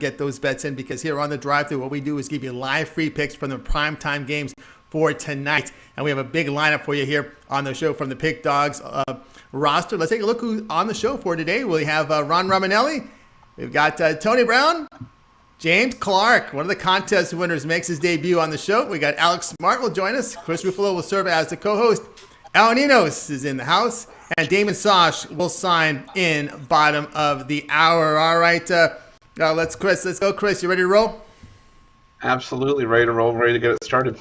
get those bets in, because here on the drive-thru, what we do is give you live free picks from the primetime games for tonight. And we have a big lineup for you here on the show from the Pick Dogs roster. Let's take a look who's on the show for today. We have Ron Romanelli. We've got Tony Brown. James Clark, one of the contest winners, makes his debut on the show. We got Alex Smart will join us. Chris Ruffolo will serve as the co-host. Ninos is in the house. And Damian Sosh will sign in bottom of the hour. All right, let's go, Chris. You ready to roll? Absolutely ready to roll, ready to get it started.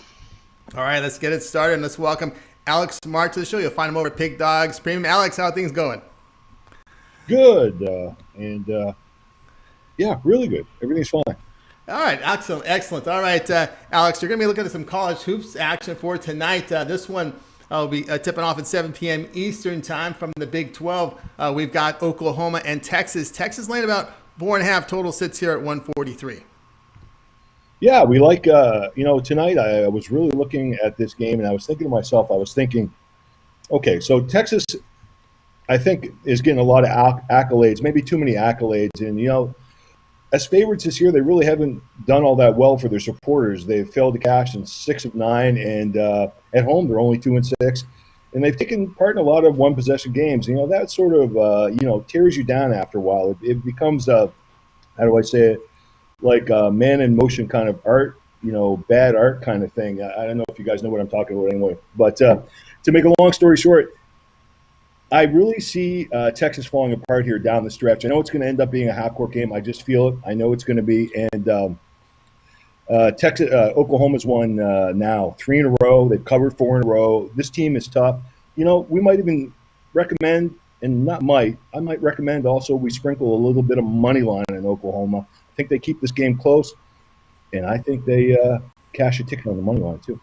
All right, let's get it started. And let's welcome Alex Smart to the show. You'll find him over at Pick Dogs Premium. Alex, how are things going? Good. Yeah, really good. Everything's fine. All right, excellent. All right, Alex, you're going to be looking at some college hoops action for tonight. This one will be tipping off at 7 p.m. Eastern time from the Big 12. We've got Oklahoma and Texas. Texas laying about 4.5. Total sits here at 143. Yeah, we like, tonight I was really looking at this game, and I was thinking to myself, okay, so Texas, I think, is getting a lot of accolades, maybe too many accolades. And, as favorites this year, they really haven't done all that well for their supporters. They've failed to cash in 6 of 9, and at home they're only 2 and 6. And they've taken part in a lot of one-possession games. That sort of, tears you down after a while. It becomes, how do I say it, like man in motion kind of art, bad art kind of thing. I don't know if you guys know what I'm talking about anyway. But to make a long story short, I really see Texas falling apart here down the stretch. I know it's going to end up being a half-court game. I just feel it. I know it's going to be. And Oklahoma's won now 3 in a row. They've covered 4 in a row. This team is tough. We might even recommend, and I might recommend also we sprinkle a little bit of money line in Oklahoma. I think they keep this game close, and I think they cash a ticket on the money line too.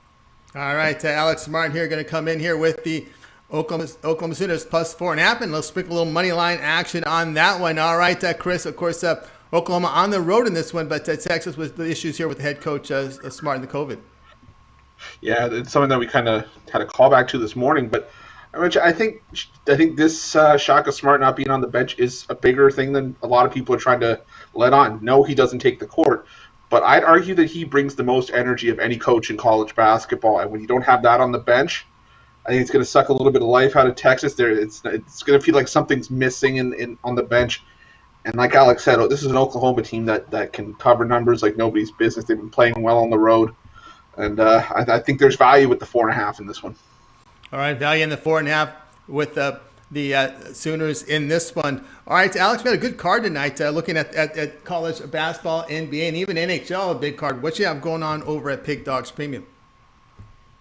All right, Alex Smart here going to come in here with the Oklahoma Sooners plus 4.5, and let's sprinkle a little money line action on that one. All right, Chris, of course, Oklahoma on the road in this one, but Texas with the issues here with the head coach Smart and the COVID. Yeah, it's something that we kind of had a callback to this morning, but I think this Shaka Smart not being on the bench is a bigger thing than a lot of people are trying to let on. No, he doesn't take the court, but I'd argue that he brings the most energy of any coach in college basketball, and when you don't have that on the bench, I think it's going to suck a little bit of life out of Texas. It's going to feel like something's missing in on the bench. And like Alex said, this is an Oklahoma team that can cover numbers like nobody's business. They've been playing well on the road. And I think there's value with the 4.5 in this one. All right, value in the 4.5 with the Sooners in this one. All right, Alex, we had a good card tonight looking at college basketball, NBA, and even NHL, a big card. What you have going on over at Pick Dogs Premium?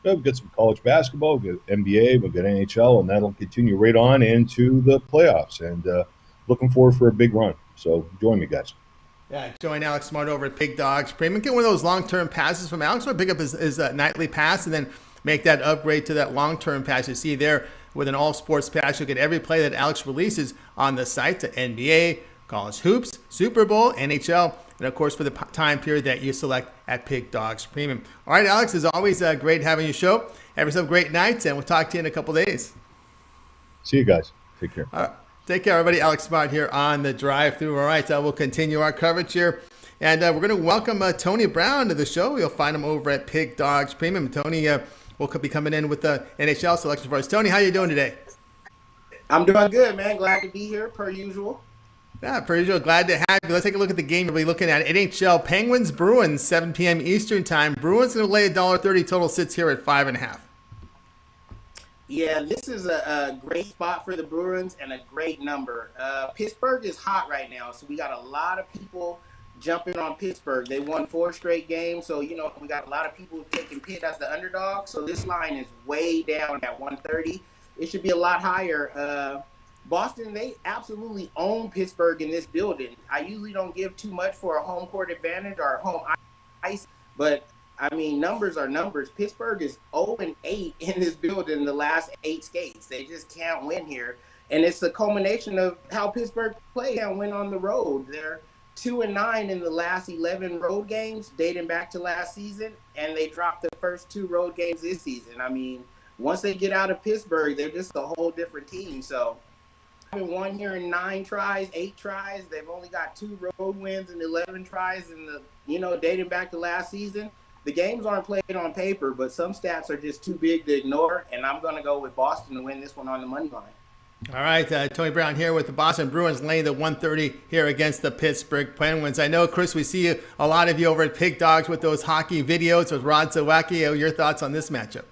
We've got some college basketball, we've got NBA, we've got NHL, and that'll continue right on into the playoffs. And looking forward for a big run. So join me, guys. Yeah, join Alex Smart over at Pick Dogs Premium. Get one of those long-term passes from Alex. Pick up his nightly pass and then make that upgrade to that long-term pass. You see there with an all-sports pass, you'll get every play that Alex releases on the site to NBA, college hoops, Super Bowl, NHL, and, of course, for the time period that you select at Pick Dogs Premium. All right, Alex, as always, great having you show. Have yourself a great night, and we'll talk to you in a couple days. See you guys. Take care. Take care, everybody. Alex Smart here on the drive-thru. All right, we'll continue our coverage here. And we're going to welcome Tony Brown to the show. You'll find him over at Pick Dogs Premium. Tony will be coming in with the NHL selection for us. Tony, how you doing today? I'm doing good, man. Glad to be here, per usual. Yeah, per usual. Glad to have you. Let's take a look at the game we'll be looking at. NHL Penguins Bruins, 7 p.m. Eastern time. Bruins going to lay $1.30. Total sits here at 5.5. Yeah, this is a great spot for the Bruins and a great number. Pittsburgh is hot right now, so we got a lot of people jumping on Pittsburgh. They won 4 straight games, so, we got a lot of people taking Pitt as the underdog. So this line is way down at 130. It should be a lot higher. Boston, they absolutely own Pittsburgh in this building. I usually don't give too much for a home court advantage or home ice, but numbers are numbers. Pittsburgh is 0-8 in this building in the last 8 skates. They just can't win here. And it's a culmination of how Pittsburgh plays and win on the road. They're 2-9 in the last 11 road games dating back to last season, and they dropped the first 2 road games this season. Once they get out of Pittsburgh, they're just a whole different team. So haven't won here in 9 tries, 8 tries. They've only got 2 road wins and 11 tries in the, dating back to last season. The games aren't played on paper, but some stats are just too big to ignore, and I'm going to go with Boston to win this one on the money line. All right, Tony Brown here with the Boston Bruins laying the 130 here against the Pittsburgh Penguins. I know, Chris, we see a lot of you over at Pig Dogs with those hockey videos with Rod Zawacki. Your thoughts on this matchup?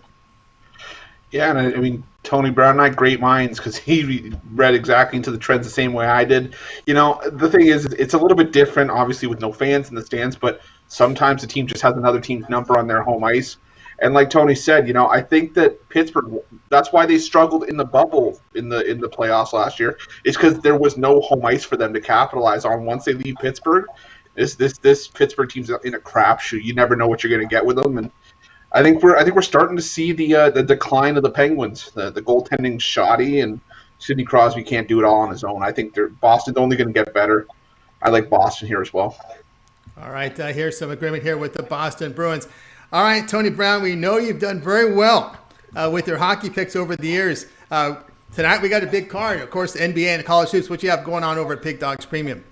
Yeah, and I mean, Tony Brown and I, great minds, because he read exactly into the trends the same way I did. The thing is, it's a little bit different, obviously, with no fans in the stands, but sometimes the team just has another team's number on their home ice. And like Tony said, I think that Pittsburgh, that's why they struggled in the bubble in the playoffs last year, is because there was no home ice for them to capitalize on once they leave Pittsburgh. This Pittsburgh team's in a crapshoot. You never know what you're going to get with them, and I think we're starting to see the decline of the Penguins. The goaltending's shoddy, and Sidney Crosby can't do it all on his own. I think Boston's only going to get better. I like Boston here as well. All right, here's some agreement here with the Boston Bruins. All right, Tony Brown, we know you've done very well with your hockey picks over the years. Tonight we got a big card, of course, the NBA and the college hoops. What you have going on over at Pig Dogs Premium?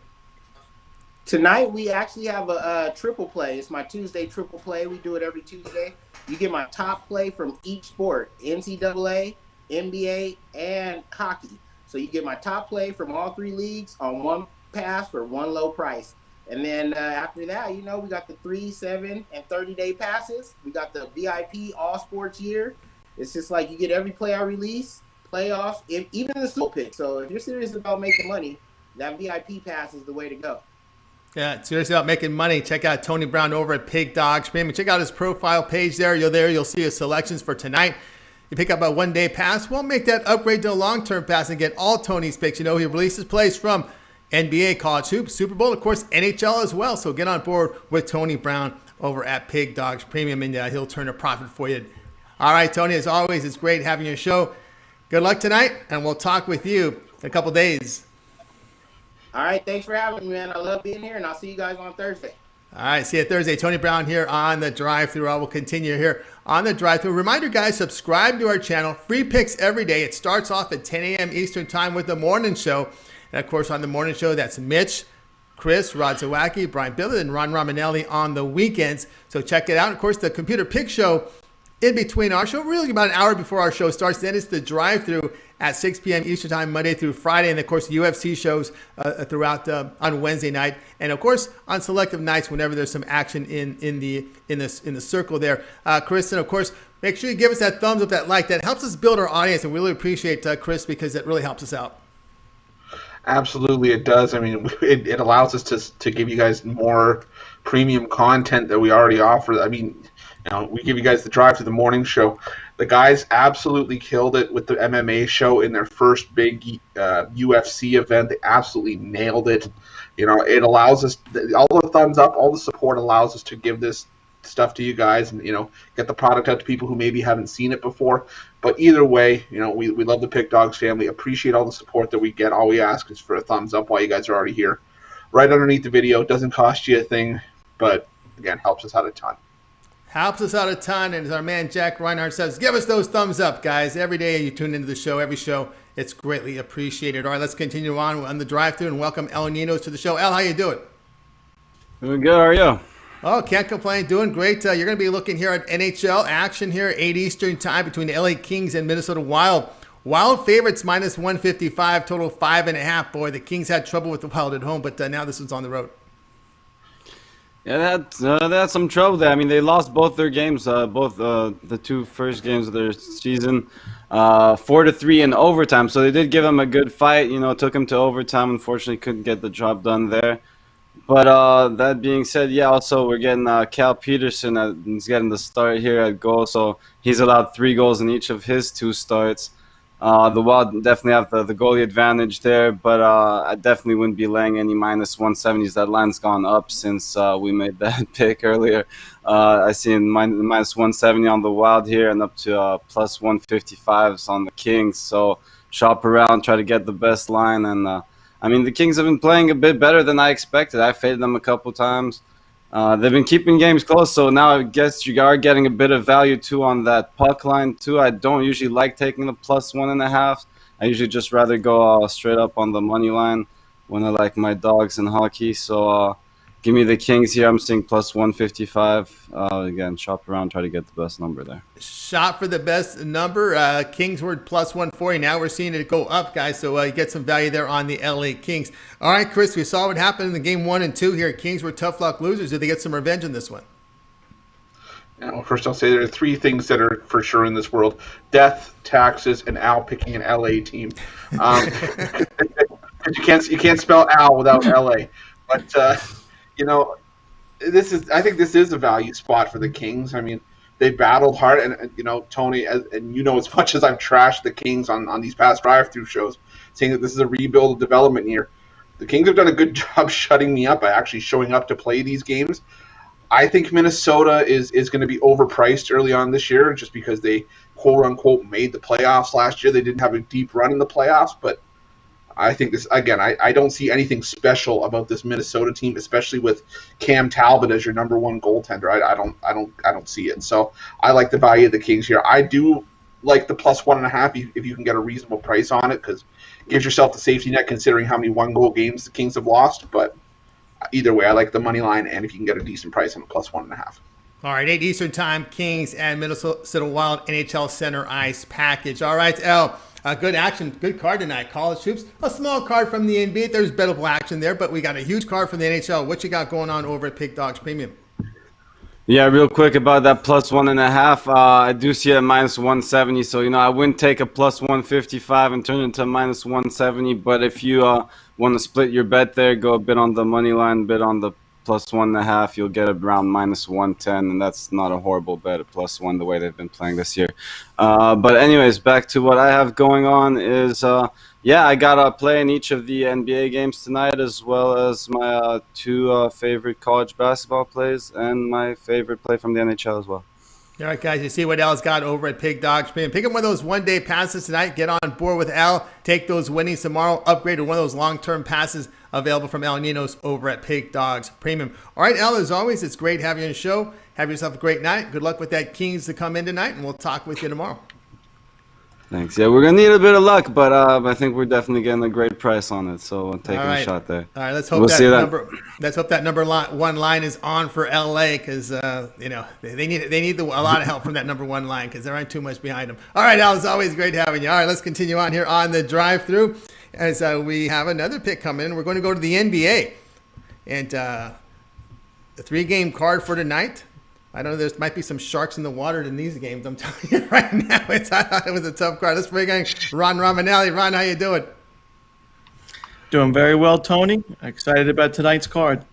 Tonight we actually have a triple play. It's my Tuesday triple play. We do it every Tuesday. You get my top play from each sport, NCAA, NBA, and hockey. So you get my top play from all 3 leagues on one pass for one low price. And then after that, we got the 3, 7, and 30-day passes. We got the VIP all sports year. It's just like you get every play I release, playoffs, even the Super pick. So if you're serious about making money, that VIP pass is the way to go. Yeah, seriously about making money. Check out Tony Brown over at Pig Dogs Premium. Check out his profile page there. You'll see his selections for tonight. You pick up a 1-day pass. We'll make that upgrade to a long-term pass and get all Tony's picks. He releases plays from NBA, college hoops, Super Bowl, of course, NHL as well. So get on board with Tony Brown over at Pig Dogs Premium, and he'll turn a profit for you. All right, Tony, as always, it's great having your show. Good luck tonight, and we'll talk with you in a couple days. All right, thanks for having me, man. I love being here, and I'll see you guys on Thursday. All right, see you Thursday. Tony Brown here on the drive-thru. I will continue here on the drive-thru. Reminder, guys, subscribe to our channel. Free picks every day. It starts off at 10 a.m. Eastern time with the morning show. And, of course, on the morning show, that's Mitch, Chris, Rod Zawacki, Brian Billett, and Ron Romanelli on the weekends. So check it out. Of course, the Computer Pick Show in between our show, really about an hour before our show starts. Then it's the drive-thru at 6 p.m. Eastern time, Monday through Friday. And, of course, the UFC shows throughout on Wednesday night. And, of course, on selective nights whenever there's some action in the circle there. Chris, and, of course, make sure you give us that thumbs up, that like. That helps us build our audience. And we really appreciate Chris, because it really helps us out. Absolutely, it does. I mean, it allows us to give you guys more premium content that we already offer. I mean, we give you guys the drive to the morning show. The guys absolutely killed it with the MMA show in their first big UFC event. They absolutely nailed it. It allows us, all the thumbs up, all the support allows us to give this stuff to you guys and, get the product out to people who maybe haven't seen it before. But either way, we love the Pick Dogs family. Appreciate all the support that we get. All we ask is for a thumbs up while you guys are already here. Right underneath the video. Doesn't cost you a thing, but again, helps us out a ton. Helps us out a ton. And as our man Jack Reinhardt says, give us those thumbs up, guys. Every day you tune into the show, every show, it's greatly appreciated. All right, let's continue on the drive-thru and welcome El Ninos to the show. El, how you doing? Doing good. How are you? Oh, can't complain. Doing great. You're going to be looking here at NHL action here, 8 Eastern time between the LA Kings and Minnesota Wild. Wild favorites minus 155, total 5.5. Boy, the Kings had trouble with the Wild at home, but now this one's on the road. Yeah, they had some trouble there. I mean, they lost both their games, both the 2 first games of their season, 4-3 in overtime. So they did give them a good fight. Took them to overtime. Unfortunately, couldn't get the job done there. But that being said, yeah, also we're getting Cal Peterson. He's getting the start here at goal, so he's allowed 3 goals in each of his 2 starts. The Wild definitely have the goalie advantage there, but I definitely wouldn't be laying any minus 170s. That line's gone up since we made that pick earlier. I see minus 170 on the Wild here and up to plus 155s on the Kings. So shop around, try to get the best line. And I mean, the Kings have been playing a bit better than I expected. I faded them a couple times. They've been keeping games close, so now I guess you are getting a bit of value too on that puck line too. I don't usually like taking the plus 1.5. I usually just rather go straight up on the money line when I like my dogs in hockey. So give me the Kings here. I'm seeing plus 155. Again, shop around, try to get the best number there. Shop for the best number. Kings were plus 140. Now we're seeing it go up, guys. So you get some value there on the LA Kings. All right, Chris, we saw what happened in the game 1 and 2 here. Kings were tough luck losers. Did they get some revenge in this one? Yeah, well, first I'll say there are 3 things that are for sure in this world: death, taxes, and Al picking an LA team. You can't spell Al without LA. But I think this is a value spot for the Kings. I mean, they battled hard, and Tony, and as much as I've trashed the Kings on these past drive-through shows, saying that this is a rebuild development year, the Kings have done a good job shutting me up by actually showing up to play these games. I think Minnesota is going to be overpriced early on this year just because they, quote-unquote, made the playoffs last year. They didn't have a deep run in the playoffs, but I think this, again, I don't see anything special about this Minnesota team, especially with Cam Talbot as your number 1 goaltender. I don't see it. So I like the value of the Kings here. I do like the plus 1.5 if you can get a reasonable price on it, because it gives yourself the safety net considering how many 1-goal games the Kings have lost. But either way, I like the money line, and if you can get a decent price on a plus 1.5. All right, 8 Eastern time, Kings and Minnesota Wild NHL Center Ice package. All right, Al, good action, good card tonight. College hoops, a small card from the NBA. There's bettable action there, but we got a huge card from the NHL. What you got going on over at Pick Dogs Premium? Yeah, real quick about that plus 1.5. I do see it at minus 170. So, I wouldn't take a plus 155 and turn it into minus 170. But if you want to split your bet there, go a bit on the money line, bit on the plus 1.5. You'll get around minus 110. And that's not a horrible bet at plus 1 the way they've been playing this year. But anyways, back to what I have going on is, I got to play in each of the NBA games tonight, as well as my 2 favorite college basketball plays and my favorite play from the NHL as well. All right, guys, you see what Al's got over at Pig Dogs Premium. Pick up one of those one-day passes tonight. Get on board with Al. Take those winnings tomorrow. Upgrade to one of those long-term passes available from Al Ninos over at Pig Dogs Premium. All right, Al, as always, it's great having you on the show. Have yourself a great night. Good luck with that Kings to come in tonight, and we'll talk with you tomorrow. Thanks. Yeah, we're going to need a bit of luck, but I think we're definitely getting a great price on it, so I'm taking a shot there. All right, let's hope that number 1 line is on for LA, because they need a lot of help from that number 1 line, because there aren't too much behind them. All right, Al, it's always great having you. All right, let's continue on here on the drive-through as we have another pick coming in. We're going to go to the NBA, and the 3-game card for tonight. I don't know, there might be some sharks in the water in these games. I'm telling you right now. I thought it was a tough card. Let's bring in Ron Romanelli. Ron, how you doing? Doing very well, Tony. Excited about tonight's card.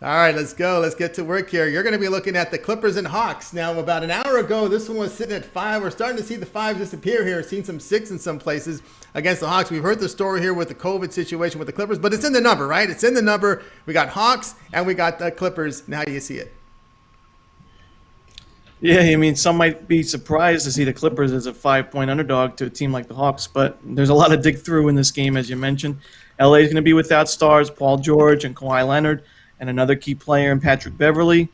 All right, let's go. Let's get to work here. You're going to be looking at the Clippers and Hawks. Now, about an hour ago, this one was sitting at 5. We're starting to see the 5 disappear here. Seen some 6 in some places against the Hawks. We've heard the story here with the COVID situation with the Clippers, but it's in the number, right? It's in the number. We got Hawks and we got the Clippers. Now, how do you see it? Yeah, I mean, some might be surprised to see the Clippers as a 5-point underdog to a team like the Hawks, but there's a lot to dig through in this game, as you mentioned. LA is going to be without stars, Paul George and Kawhi Leonard, and another key player in Patrick Beverley.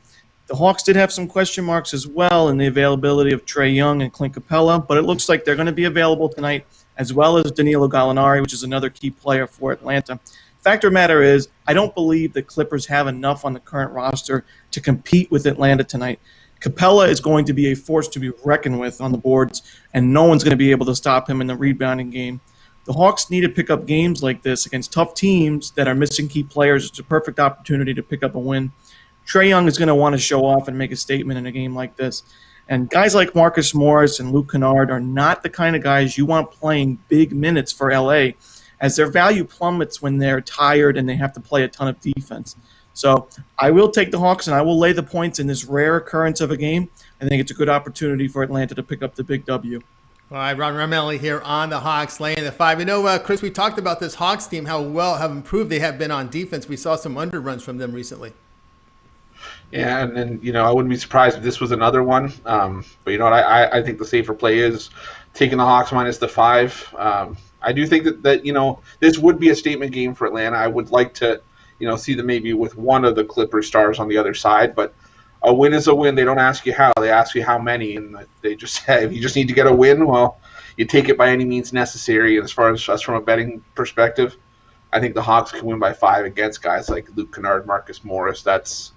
The Hawks did have some question marks as well in the availability of Trae Young and Clint Capella, but it looks like they're going to be available tonight, as well as Danilo Gallinari, which is another key player for Atlanta. Fact of the matter is, I don't believe the Clippers have enough on the current roster to compete with Atlanta tonight. Capella is going to be a force to be reckoned with on the boards, and no one's going to be able to stop him in the rebounding game. The Hawks need to pick up games like this against tough teams that are missing key players. It's a perfect opportunity to pick up a win. Trae Young is going to want to show off and make a statement in a game like this. And guys like Marcus Morris and Luke Kennard are not the kind of guys you want playing big minutes for LA, as their value plummets when they're tired and they have to play a ton of defense. So I will take the Hawks, and I will lay the points in this rare occurrence of a game. I think it's a good opportunity for Atlanta to pick up the big W. All right, Ron Romanelli here on the Hawks, laying the 5. Chris, we talked about this Hawks team, how improved they have been on defense. We saw some underruns from them recently. Yeah, and then, I wouldn't be surprised if this was another one. But I think the safer play is taking the Hawks minus the 5. I do think that this would be a statement game for Atlanta. I would like to see them maybe with one of the Clipper stars on the other side, but a win is a win. They don't ask you how, they ask you how many, and they just say, if you just need to get a win, well, you take it by any means necessary. And as far as us from a betting perspective, I think the Hawks can win by 5 against guys like Luke Kennard, Marcus Morris. That's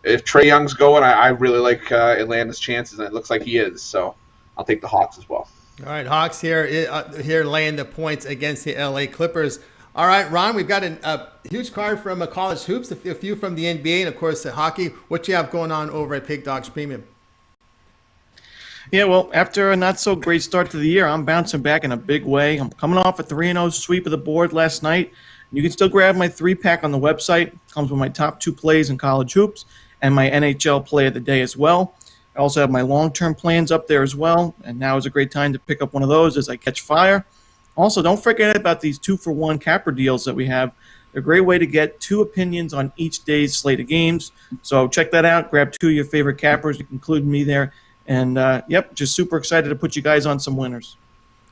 if Trae Young's going, I really like Atlanta's chances, and it looks like he is. So I'll take the Hawks as well. All right, Hawks here laying the points against the LA Clippers. All right, Ron, we've got a huge card from college hoops, a few from the NBA, and of course the hockey. What you have going on over at Pig Dogs Premium? Yeah, well, after a not-so-great start to the year, I'm bouncing back in a big way. I'm coming off a 3-0 sweep of the board last night. You can still grab my 3-pack on the website. It comes with my top 2 plays in college hoops and my NHL play of the day as well. I also have my long-term plans up there as well, and now is a great time to pick up one of those as I catch fire. Also, don't forget about these 2-for-1 capper deals that we have. They're a great way to get 2 opinions on each day's slate of games. So check that out. Grab 2 of your favorite cappers. You can include me there. And, just super excited to put you guys on some winners.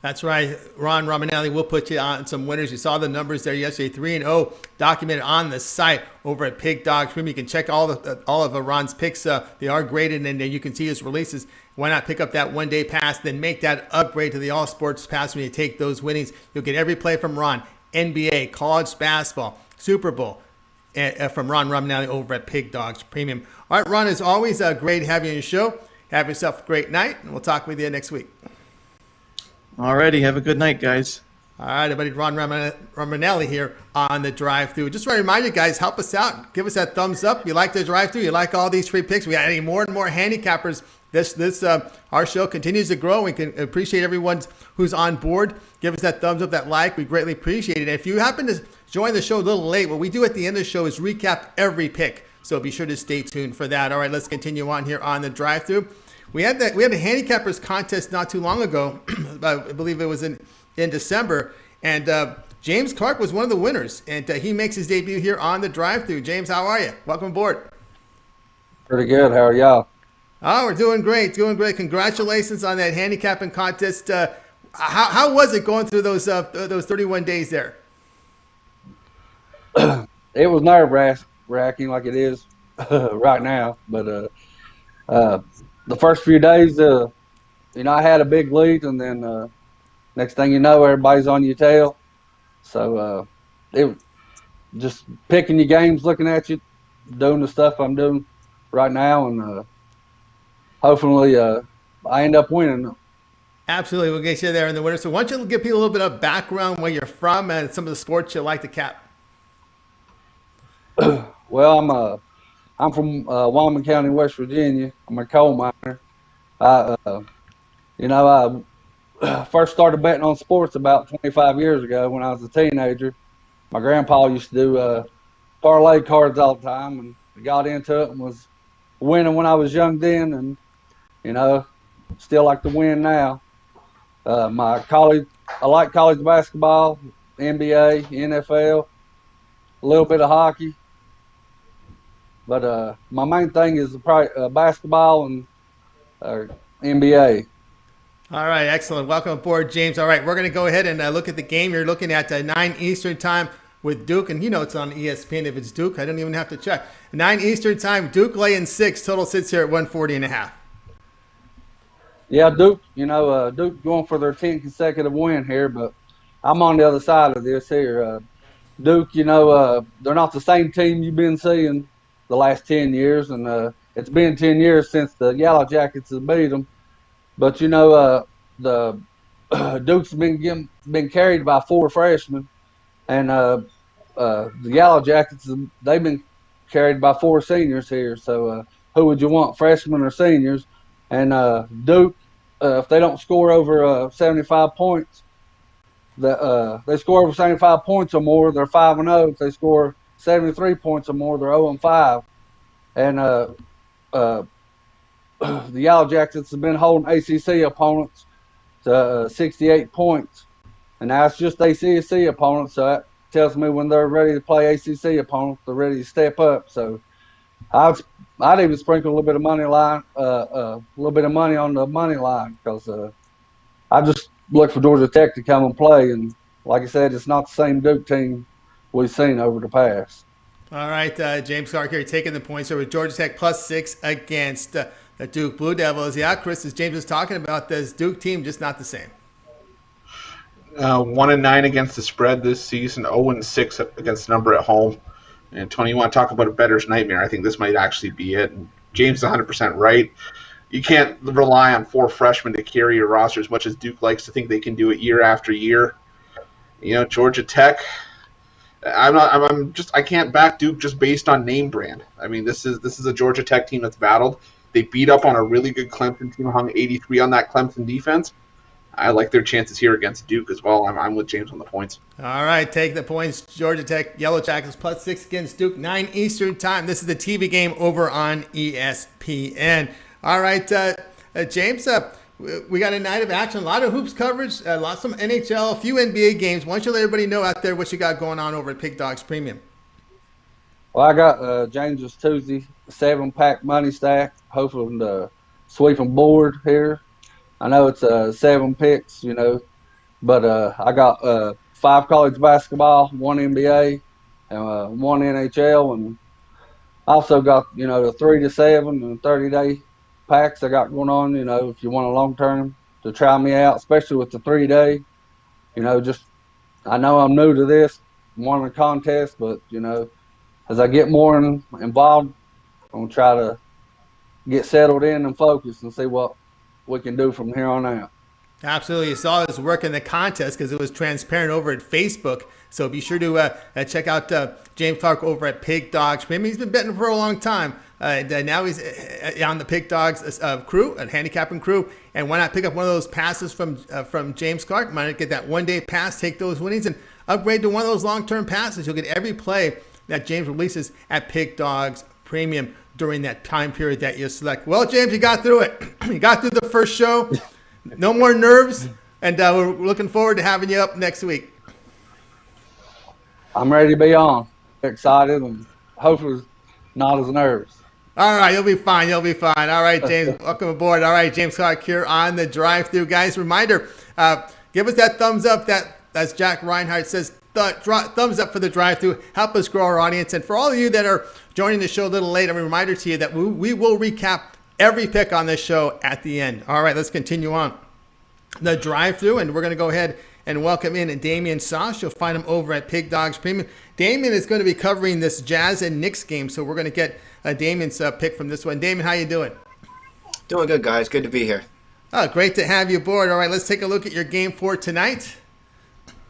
That's right. Ron Romanelli will put you on some winners. You saw the numbers there yesterday, 3-0, documented on the site over at Pig Dogs Premium. You can check all of Ron's picks. They are graded, and you can see his releases. Why not pick up that one-day pass, then make that upgrade to the All Sports Pass when you take those winnings. You'll get every play from Ron, NBA, college basketball, Super Bowl, from Ron Romanelli over at Pig Dogs Premium. All right, Ron, it's always great having you on your show. Have yourself a great night, and we'll talk with you next week. Alrighty, have a good night, guys. All right, everybody, Ron Romanelli here on the drive-thru. Just want to remind you guys, help us out. Give us that thumbs up. You like the drive-thru? You like all these free picks? We got any more and more handicappers. Our show continues to grow. We can appreciate everyone who's on board. Give us that thumbs up, that like. We greatly appreciate it. If you happen to join the show a little late, what we do at the end of the show is recap every pick. So be sure to stay tuned for that. All right, let's continue on here on the drive-thru. We had a handicappers contest not too long ago. I believe it was in December, and James Clark was one of the winners, and he makes his debut here on the drive-thru. James, how are you? Welcome aboard. Pretty good. How are y'all? Oh, we're doing great, doing great. Congratulations on that handicapping contest. How was it going through those 31 days there? It was nerve-wracking like it is right now, but the first few days, I had a big lead, and then next thing you know, everybody's on your tail. So it just picking your games, looking at you, doing the stuff I'm doing right now, and hopefully I end up winning. Absolutely, we'll get you there in the winter. So why don't you give people a little bit of background where you're from and some of the sports you like to cap? Well, I'm from Wyoming County, West Virginia. I'm a coal miner. I first started betting on sports about 25 years ago when I was a teenager. My grandpa used to do parlay cards all the time, and I got into it and was winning when I was young then, and still like to win now. I like college basketball, NBA, NFL, a little bit of hockey. But my main thing is probably basketball and NBA. All right, excellent. Welcome aboard, James. All right, we're going to go ahead and look at the game. You're looking at 9 Eastern time with Duke, and it's on ESPN if it's Duke. I don't even have to check. 9 Eastern time, Duke laying 6. Total sits here at 140.5. Yeah, Duke, Duke going for their 10th consecutive win here, but I'm on the other side of this here. Duke, they're not the same team you've been seeing the last 10 years, and it's been 10 years since the Yellow Jackets have beat them. But the Duke's been carried by 4 freshmen, and the Yellow Jackets, they've been carried by 4 seniors here. So who would you want, freshmen or seniors? And Duke, if they don't score over 75 points, they score over 75 points or more, they're 5-0. If they score 73 points or more, they're 0-5. And the Yellow Jackets have been holding ACC opponents to 68 points. And now it's just ACC opponents, so that tells me when they're ready to play ACC opponents, they're ready to step up. So I'd even sprinkle a little bit of money on the money line, because I just look for Georgia Tech to come and play. And like I said, it's not the same Duke team we've seen over the past. All right, James Clark here taking the points over Georgia Tech +6 against the Duke Blue Devils. Yeah, Chris, as James was talking about, this Duke team just not the same. 1-9 against the spread this season, 0-6 against the number at home. And Tony, you want to talk about a bettor's nightmare? I think this might actually be it. And James is 100% right. You can't rely on 4 freshmen to carry your roster as much as Duke likes to think they can do it year after year. Georgia Tech. I can't back Duke just based on name brand. I mean, this is a Georgia Tech team that's battled. They beat up on a really good Clemson team, hung 83 on that Clemson defense. I like their chances here against Duke as well. I'm with James on the points. All right, take the points. Georgia Tech, Yellow Jackets +6 against Duke, 9 Eastern time. This is the TV game over on ESPN. All right, James, we got a night of action, a lot of hoops coverage, lots of NHL, a few NBA games. Why don't you let everybody know out there what you got going on over at Pig Dogs Premium? Well, I got James's Tuesday 7-pack money stack, hoping to sweep them board here. I know it's 7 picks, but I got 5 college basketball, 1 NBA, and 1 NHL, and also got the 3-7 and 30-day packs I got going on. If you want a long term to try me out, especially with the 3-day, I know I'm new to this, won a contest, but as I get more involved, I'm gonna try to get settled in and focus and see what we can do from here on out. Absolutely. You saw this work in the contest because it was transparent over at Facebook. So be sure to check out James Clark over at Pig Dogs Premium. He's been betting for a long time. And now he's on the Pig Dogs crew, a handicapping crew. And why not pick up one of those passes from James Clark? Why not get that one-day pass, take those winnings, and upgrade to one of those long-term passes. You'll get every play that James releases at Pig Dogs Premium during that time period that you select. Well, James, you got through it. You got through the first show. No more nerves. And we're looking forward to having you up next week. I'm ready to be on. Excited and hopefully not as nervous. All right, you'll be fine. You'll be fine. All right, James, welcome aboard. All right, James Clark here on the drive-thru. Guys, reminder, give us that thumbs up. That, as Jack Reinhardt says, thumbs up for the drive-thru. Help us grow our audience. And for all of you that are joining the show a little late, a reminder to you that we will recap every pick on this show at the end. All right, let's continue on the drive-thru, and we're going to go ahead and welcome in Damian Sosh. You'll find him over at Pig Dogs Premium. Damian is going to be covering this Jazz and Knicks game, so we're going to get Damian's pick from this one. Damian, how you doing? Doing good, guys. Good to be here. Oh, great to have you aboard. All right, let's take a look at your game for tonight.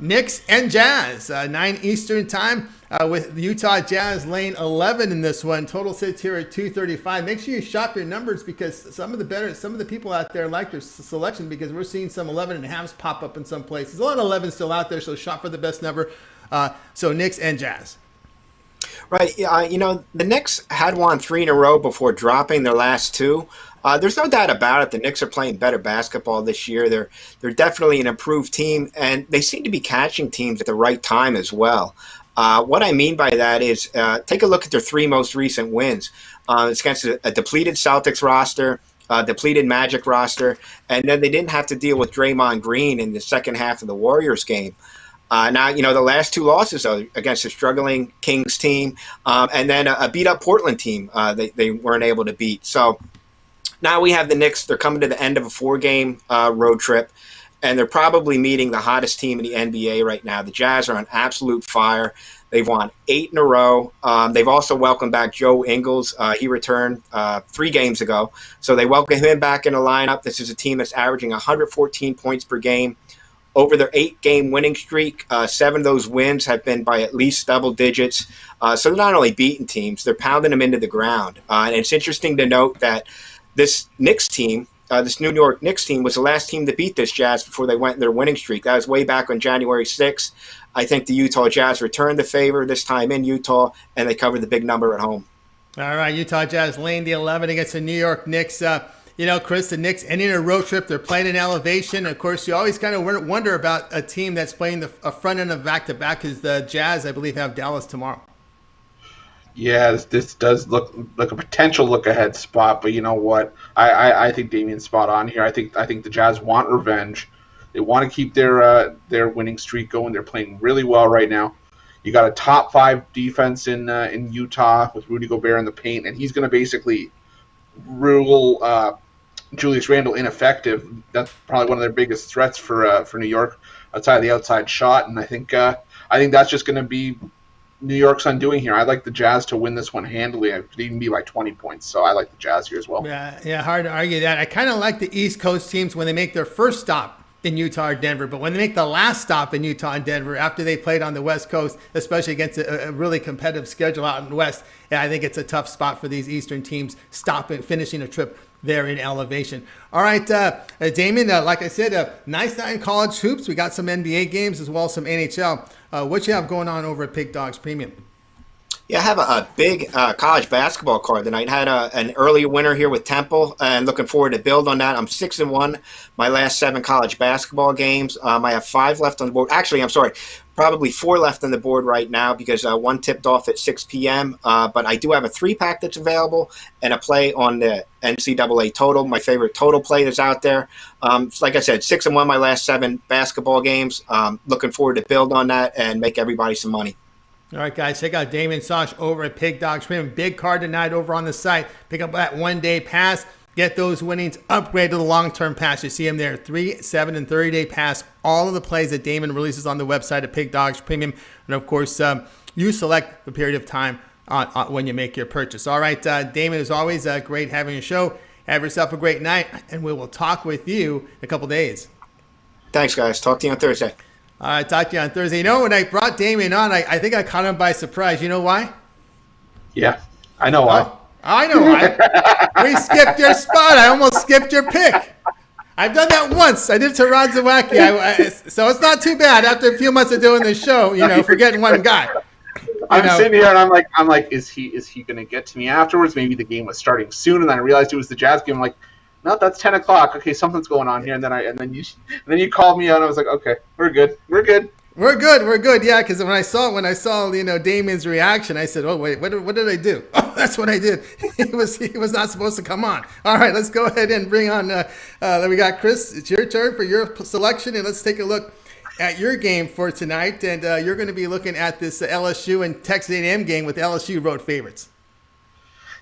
Knicks and Jazz, 9 Eastern time, with the Utah Jazz laying 11 in this one. Total sits here at 235. Make sure you shop your numbers because some of the people out there like their selection because we're seeing some 11.5s pop up in some places. A lot of 11 still out there, so shop for the best number. So Knicks and Jazz. Right. The Knicks had won 3 in a row before dropping their last 2. There's no doubt about it. The Knicks are playing better basketball this year. They're definitely an improved team, and they seem to be catching teams at the right time as well. What I mean by that is take a look at their 3 most recent wins. It's against a depleted Celtics roster, depleted Magic roster, and then they didn't have to deal with Draymond Green in the second half of the Warriors game. Now, the last 2 losses are against a struggling Kings team and then a beat-up Portland team they weren't able to beat. So now we have the Knicks. They're coming to the end of a 4-game road trip, and they're probably meeting the hottest team in the NBA right now. The Jazz are on absolute fire. They've won 8 in a row. They've also welcomed back Joe Ingles. He returned 3 games ago. So they welcome him back in the lineup. This is a team that's averaging 114 points per game. Over their 8-game winning streak, 7 of those wins have been by at least double digits. So they're not only beating teams, they're pounding them into the ground. And it's interesting to note that this Knicks team, this New York Knicks team, was the last team to beat this Jazz before they went in their winning streak. That was way back on January 6th. I think the Utah Jazz returned the favor this time in Utah, and they covered the big number at home. All right, Utah Jazz laying the 11 against the New York Knicks. Chris, the Knicks ending a road trip. They're playing in elevation. Of course, you always kind of wonder about a team that's playing a front end of back-to-back because the Jazz, I believe, have Dallas tomorrow. Yeah, this does look like a potential look-ahead spot, but you know what? I think Damian's spot on here. I think the Jazz want revenge. They want to keep their winning streak going. They're playing really well right now. You got a top 5 defense in Utah with Rudy Gobert in the paint, and he's going to basically rule Julius Randle ineffective. That's probably one of their biggest threats for New York outside of the outside shot. And I think that's just going to be New York's undoing here. I like the Jazz to win this one handily. It could even be by 20 points. So I like the Jazz here as well. Yeah, hard to argue that. I kind of like the East Coast teams when they make their first stop in Utah or Denver, but when they make the last stop in Utah and Denver after they played on the West Coast, especially against a really competitive schedule out in the West, I think it's a tough spot for these Eastern teams finishing a trip there in elevation. All right, Damian, like I said, nice night in college hoops. We got some NBA games as well as some NHL. What you have going on over at Pig Dogs Premium? Yeah, I have a big college basketball card tonight. Had an early winner here with Temple, and looking forward to build on that. I'm 6-1 my last 7 college basketball games. I have 5 left on the board. Actually, I'm sorry, probably 4 left on the board right now because one tipped off at 6 p.m. But I do have a 3-pack that's available and a play on the NCAA total, my favorite total play that's out there. Like I said, 6-1 my last 7 basketball games. Looking forward to build on that and make everybody some money. All right, guys, check out Damian Sosh over at Pig Dogs Premium. Big card tonight over on the site. Pick up that one-day pass. Get those winnings. Upgrade to the long-term pass. You see them there, 3, 7, and 30-day pass. All of the plays that Damian releases on the website at Pig Dogs Premium. And, of course, you select the period of time when you make your purchase. All right, Damian, as always, great having your show. Have yourself a great night, and we will talk with you in a couple days. Thanks, guys. Talk to you on Thursday. All right, talk to you on Thursday. You know, when I brought Damian on, I think I caught him by surprise. You know why? Yeah, I know why. I know why. We skipped your spot. I almost skipped your pick. I've done that once. I did it to Rod Zawacki. So it's not too bad after a few months of doing the show, forgetting one guy. I'm sitting here and I'm like, is he going to get to me afterwards? Maybe the game was starting soon, and then I realized it was the Jazz game. I'm like, no, that's 10 o'clock. Okay, something's going on here. And then you called me out, and I was like, okay, we're good. Yeah, because when I saw Damian's reaction, I said, oh wait, what did I do? Oh, that's what I did. He was not supposed to come on. All right, let's go ahead and bring on. We got Chris. It's your turn for your selection, and let's take a look at your game for tonight. And you're going to be looking at this LSU and Texas A&M game with LSU road favorites.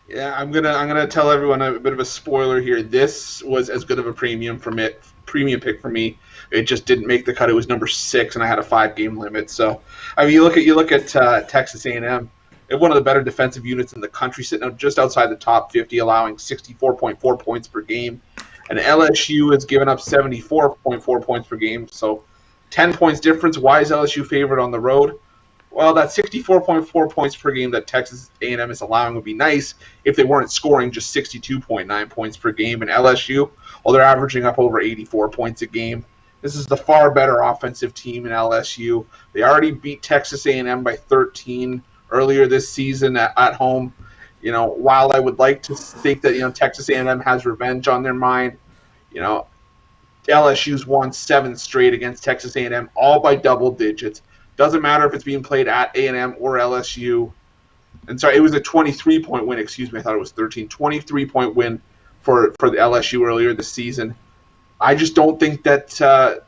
Yeah, I'm gonna tell everyone a bit of a spoiler here. This was as good of a premium pick for me. It just didn't make the cut. It was number 6, and I had a 5-game limit. So, I mean, you look at Texas A&M. They're one of the better defensive units in the country, sitting just outside the top 50, allowing 64.4 points per game. And LSU has given up 74.4 points per game. So, 10 points difference. Why is LSU favored on the road? Well, that 64.4 points per game that Texas A&M is allowing would be nice if they weren't scoring just 62.9 points per game. And LSU, well, they're averaging up over 84 points a game. This is the far better offensive team in LSU. They already beat Texas A&M by 13 earlier this season at home. While I would like to think that Texas A&M has revenge on their mind, LSU's won 7 straight against Texas A&M, all by double digits. Doesn't matter if it's being played at A&M or LSU. And sorry, it was a 23-point win. Excuse me, I thought it was 13. 23-point win for the LSU earlier this season. I just don't think that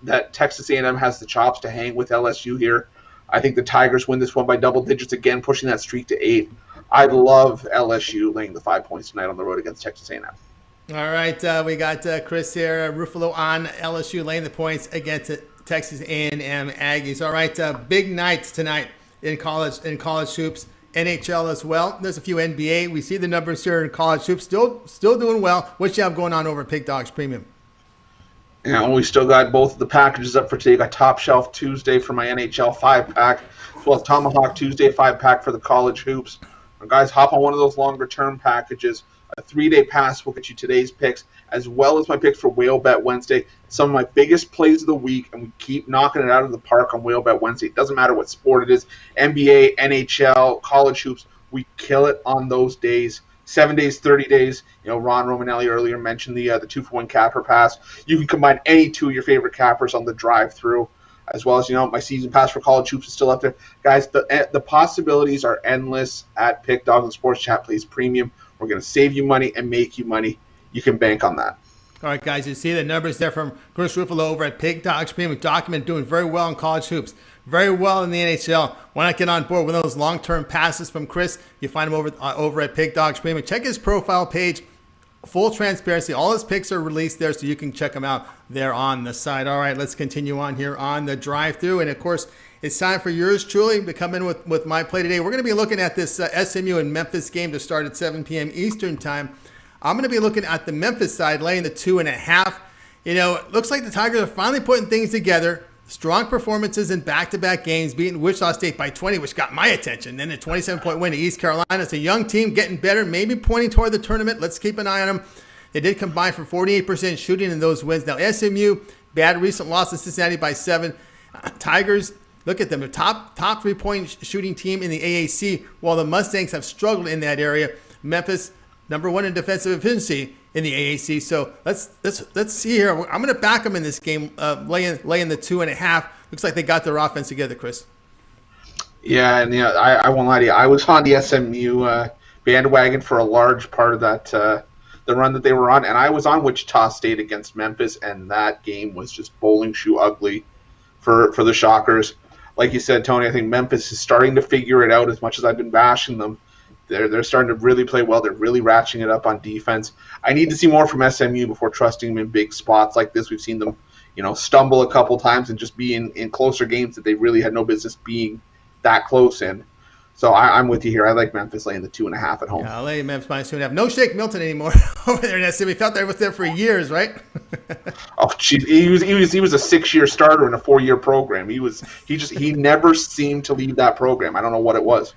that Texas A&M has the chops to hang with LSU here. I think the Tigers win this one by double digits again, pushing that streak to 8. I love LSU laying the 5 points tonight on the road against Texas A&M. All right, we got Chris here, Ruffolo on LSU laying the points against Texas A&M Aggies. All right, big nights tonight in college hoops, NHL as well. There's a few NBA. We see the numbers here in college hoops, still doing well. What you have going on over at Pig Dogs Premium? We still got both of the packages up for today. Got Top Shelf Tuesday for my NHL 5-pack, as well as Tomahawk Tuesday 5-pack for the college hoops. Guys, hop on one of those longer-term packages. A 3-day pass will get you today's picks, as well as my picks for Whale Bet Wednesday. Some of my biggest plays of the week, and we keep knocking it out of the park on Whale Bet Wednesday. It doesn't matter what sport it is, NBA, NHL, college hoops. We kill it on those days. 7 days, 30 days. Ron Romanelli earlier mentioned the 2-for-1 capper pass. You can combine any 2 of your favorite cappers on the drive-through, as well as my season pass for college hoops is still up there. Guys, the possibilities are endless at Pick Dogs and Sports Chat Plays Premium. We're going to save you money and make you money. You can bank on that. All right, guys, you see the numbers there from Chris Ruffolo over at Pig Dogs Premium. Document doing very well in college hoops, very well in the NHL. Why not get on board with those long-term passes from Chris? You find him over at Pig Dogs Premium. Check his profile page full transparency. All his picks are released there, so you can check them out there on the site. All right, let's continue on here on the drive-through. And, of course, it's time for yours truly to come in with my play today. We're going to be looking at this SMU and Memphis game to start at 7 p.m. Eastern time. I'm going to be looking at the Memphis side, laying the 2.5. You know, it looks like the Tigers are finally putting things together. Strong performances in back-to-back games, beating Wichita State by 20, which got my attention. Then a 27-point win to East Carolina. It's a young team getting better, maybe pointing toward the tournament. Let's keep an eye on them. They did combine for 48% shooting in those wins. Now, SMU, bad recent loss to Cincinnati by 7. Tigers, look at them. The top 3-point shooting team in the AAC, while the Mustangs have struggled in that area. Memphis, number 1 in defensive efficiency in the AAC. So let's see here. I'm going to back them in this game, laying the 2.5. Looks like they got their offense together, Chris. Yeah, and I won't lie to you. I was on the SMU bandwagon for a large part of that the run that they were on, and I was on Wichita State against Memphis, and that game was just bowling shoe ugly for the Shockers. Like you said, Tony, I think Memphis is starting to figure it out. As much as I've been bashing them, they're starting to really play well. They're really ratcheting it up on defense. I need to see more from SMU before trusting them in big spots like this. We've seen them, stumble a couple times and just be in closer games that they really had no business being that close in. So I'm with you here. I like Memphis laying the 2.5 at home. Yeah, I'll lay Memphis minus 2.5. No Shake Milton anymore over there in SMU. Felt that was there for years, right? Oh, geez. He was a 6-year starter in a 4-year program. He never seemed to leave that program. I don't know what it was.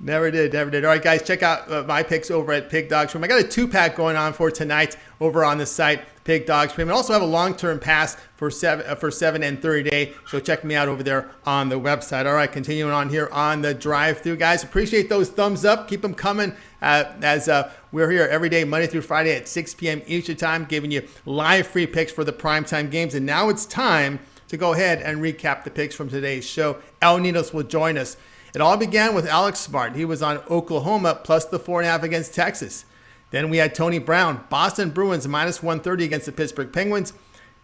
Never did. All right, guys, check out my picks over at Pig Dog Stream. I got a 2-pack going on for tonight over on the site, Pig Dog Stream. I also have a long-term pass for 7 and 30-day, so check me out over there on the website. All right, continuing on here on the drive-through, guys. Appreciate those thumbs up. Keep them coming as we're here every day, Monday through Friday at 6 p.m. Eastern time, giving you live free picks for the primetime games. And now it's time to go ahead and recap the picks from today's show. Ninos will join us. It all began with Alex Smart. He was on Oklahoma plus the 4.5 against Texas. Then we had Tony Brown, Boston Bruins minus 130 against the Pittsburgh Penguins.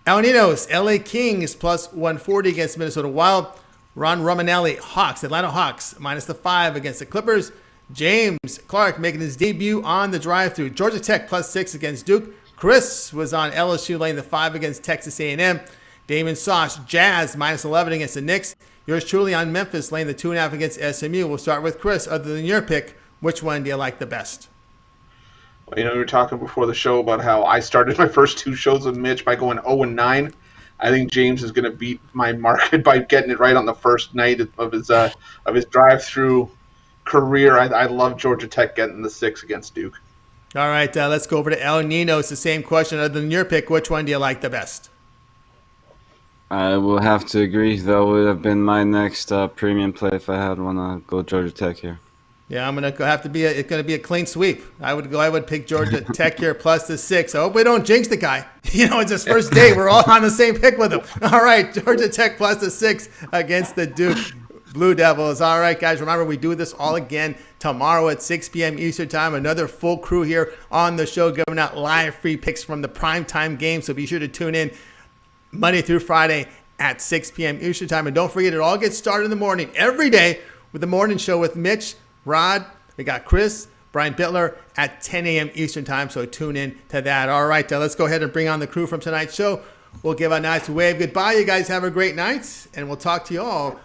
Ninos, LA Kings plus 140 against Minnesota Wild. Ron Romanelli, Hawks, Atlanta Hawks minus the 5 against the Clippers. James Clark making his debut on the drive-through. Georgia Tech plus 6 against Duke. Chris was on LSU laying the 5 against Texas A&M. Damian Sosh, Jazz minus 11 against the Knicks. Yours truly on Memphis laying the 2.5 against SMU. We'll start with Chris. Other than your pick, which one do you like the best? Well, we were talking before the show about how I started my first 2 shows with Mitch by going 0-9. I think James is going to beat my market by getting it right on the first night of his drive-through career. I love Georgia Tech getting the 6 against Duke. All right, let's go over to El Nino. It's the same question. Other than your pick, which one do you like the best? I will have to agree. That would have been my next premium play if I had one. Go Georgia Tech here. Yeah, I'm gonna have to be. It's gonna be a clean sweep. I would pick Georgia Tech here plus the 6. I hope we don't jinx the guy. It's his first day. We're all on the same pick with him. All right, Georgia Tech plus the 6 against the Duke Blue Devils. All right, guys. Remember, we do this all again tomorrow at 6 p.m. Eastern time. Another full crew here on the show, giving out live free picks from the primetime game. So be sure to tune in Monday through Friday at 6 p.m. Eastern time. And don't forget, it all gets started in the morning every day with the morning show with Mitch, Rod, we got Chris, Brian Bittler at 10 a.m. Eastern time. So tune in to that. All right, let's go ahead and bring on the crew from tonight's show. We'll give a nice wave goodbye. You guys have a great night, and we'll talk to you all